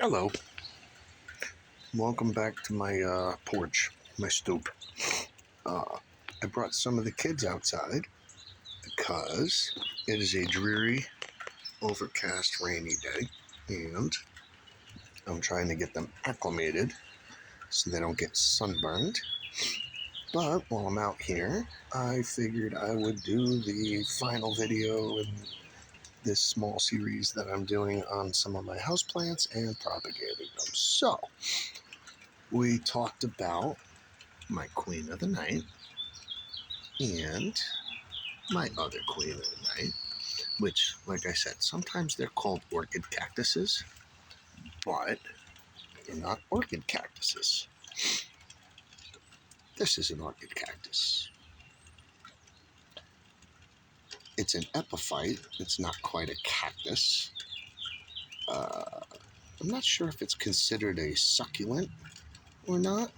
Hello, welcome back to my porch, my stoop. I brought some of the kids outside because it is a dreary, overcast, rainy day, and I'm trying to get them acclimated so they don't get sunburned. But while I'm out here, I figured I would do the final video in this small series that I'm doing on some of my houseplants and propagating them. So, we talked about my queen of the night and my other queen of the night, which, like I said, sometimes they're called orchid cactuses, but they're not orchid cactuses. This is an orchid cactus. It's an epiphyte. It's not quite a cactus. I'm not sure if it's considered a succulent or not,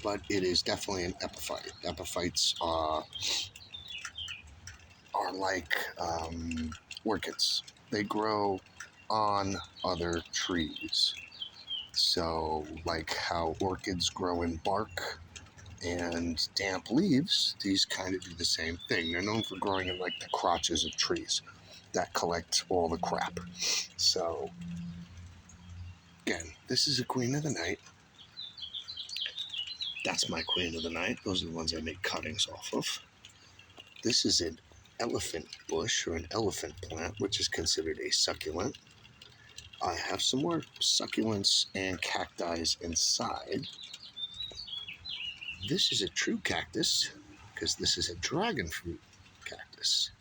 but it is definitely an epiphyte. Epiphytes are like orchids. They grow on other trees. So, like how orchids grow in bark and damp leaves, these kind of do the same thing. They're known for growing in like the crotches of trees that collect all the crap. So, again, this is a queen of the night. That's my queen of the night. Those are the ones I make cuttings off of. This is an elephant bush or an elephant plant, which is considered a succulent. I have some more succulents and cacti inside. This is a true cactus because this is a dragon fruit cactus.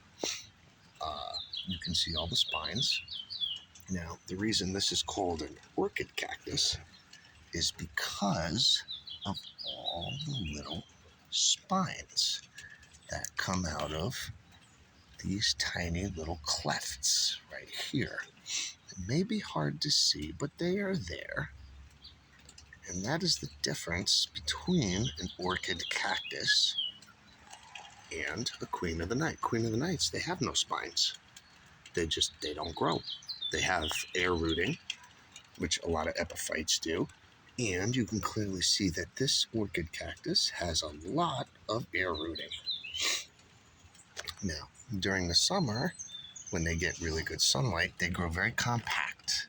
You can see all the spines. Now, the reason this is called an orchid cactus is because of all the little spines that come out of these tiny little clefts right here. It may be hard to see, but they are there. And that is the difference between an orchid cactus and a queen of the night. Queen of the nights, they have no spines. They don't grow. They have air rooting, which a lot of epiphytes do. And you can clearly see that this orchid cactus has a lot of air rooting. Now, during the summer, when they get really good sunlight, they grow very compact,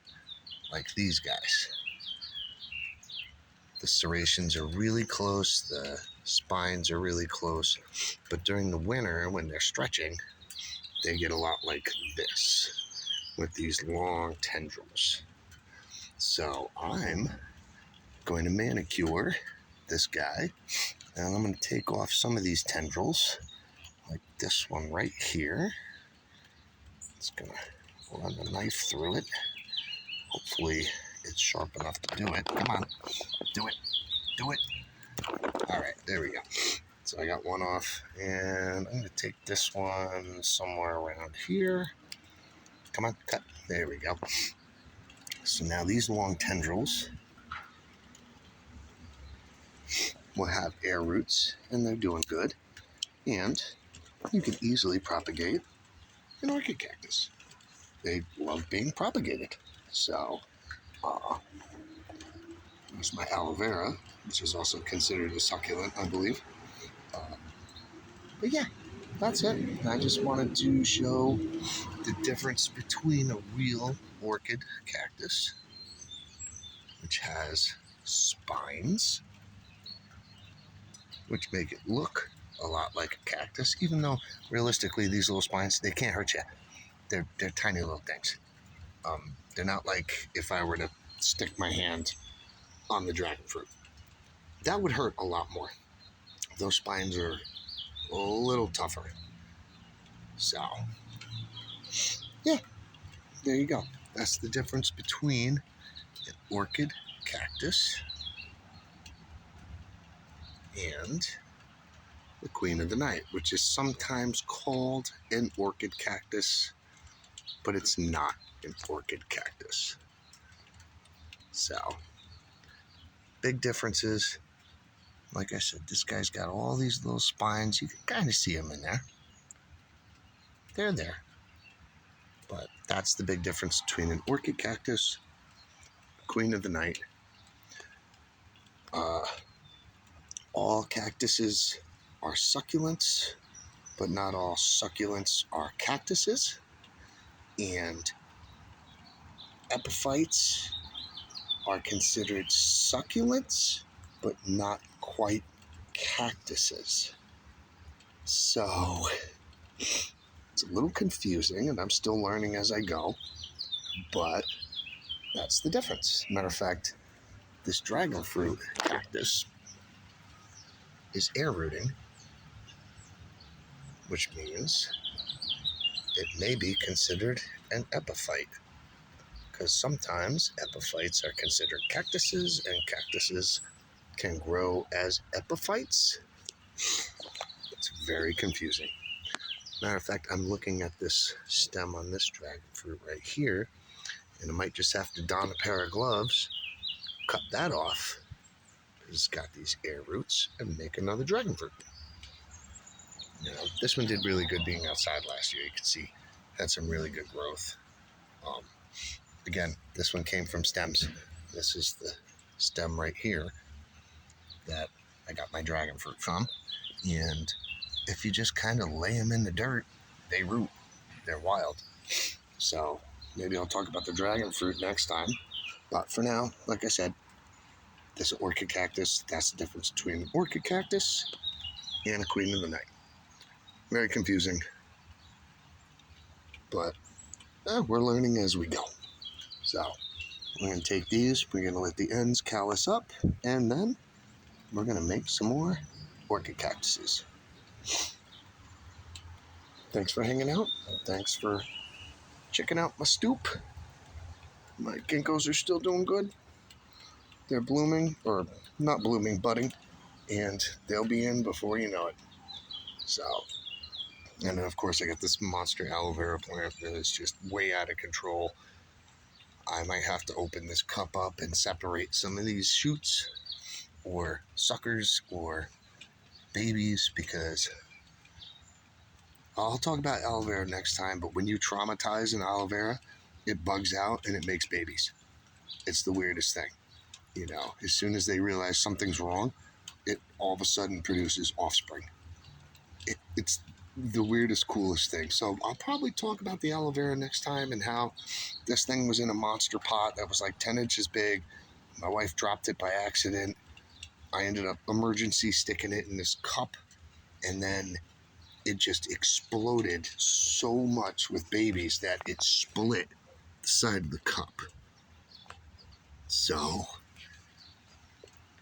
like these guys. The serrations are really close, the spines are really close, but during the winter, when they're stretching, they get a lot like this, with these long tendrils. So I'm going to manicure this guy, and I'm going to take off some of these tendrils, like this one right here. It's going to run the knife through it. Hopefully it's sharp enough to do it. Come on, do it. All right, there we go. So I got one off, and I'm going to take this one somewhere around here. Come on, cut. There we go. So now these long tendrils will have air roots, and they're doing good. And you can easily propagate an orchid cactus. They love being propagated. So, there's my aloe vera, which is also considered a succulent, I believe. But yeah, that's it. I just wanted to show the difference between a real orchid cactus, which has spines, which make it look a lot like a cactus, even though realistically these little spines, they can't hurt you. They're tiny little things. They're not like if I were to stick my hand on the dragon fruit. That would hurt a lot more. Those spines are a little tougher. So, yeah, there you go. That's the difference between an orchid cactus and the queen of the night, which is sometimes called an orchid cactus, but it's not an orchid cactus. So, big differences. Like I said, this guy's got all these little spines. You can kind of see them in there. They're there. But that's the big difference between an orchid cactus queen of the night. All cactuses are succulents, but not all succulents are cactuses. And epiphites are considered succulents, but not quite cactuses. So it's a little confusing, and I'm still learning as I go, but that's the difference. Matter of fact, this dragon fruit cactus is air rooting, which means it may be considered an epiphyte, because sometimes epiphytes are considered cactuses, and cactuses can grow as epiphytes. It's very confusing. Matter of fact, I'm looking at this stem on this dragon fruit right here, and I might just have to don a pair of gloves, cut that off, because it's got these air roots, and make another dragon fruit. You know, this one did really good being outside last year. You can see had some really good growth. Again, this one came from stems. This is the stem right here that I got my dragon fruit from. And if you just kind of lay them in the dirt, they root. They're wild. So maybe I'll talk about the dragon fruit next time. But for now, like I said, this orchid cactus, that's the difference between an orchid cactus and a queen of the night. Very confusing. But we're learning as we go. So we're going to take these, we're going to let the ends callus up, and then we're going to make some more orchid cactuses. Thanks for hanging out. Thanks for checking out my stoop. My ginkgos are still doing good. They're blooming, or not blooming, budding, and they'll be in before you know it. So, and then of course I got this monster aloe vera plant that is just way out of control. I might have to open this cup up and separate some of these shoots or suckers or babies, because I'll talk about aloe vera next time, but when you traumatize an aloe vera, it bugs out and it makes babies. It's the weirdest thing. You know, as soon as they realize something's wrong, it all of a sudden produces offspring. It's the weirdest, coolest thing. So I'll probably talk about the aloe vera next time, and how this thing was in a monster pot that was like 10 inches big. My wife dropped it by accident. I ended up emergency sticking it in this cup, and then it just exploded so much with babies that it split the side of the cup. So,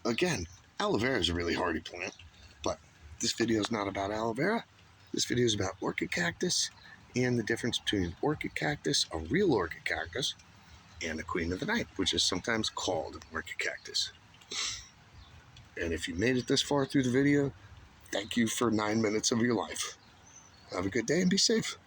again, aloe vera is a really hardy plant, but this video is not about aloe vera. This video is about orchid cactus and the difference between an orchid cactus, a real orchid cactus, and a queen of the night, which is sometimes called an orchid cactus. And if you made it this far through the video, thank you for 9 minutes of your life. Have a good day and be safe.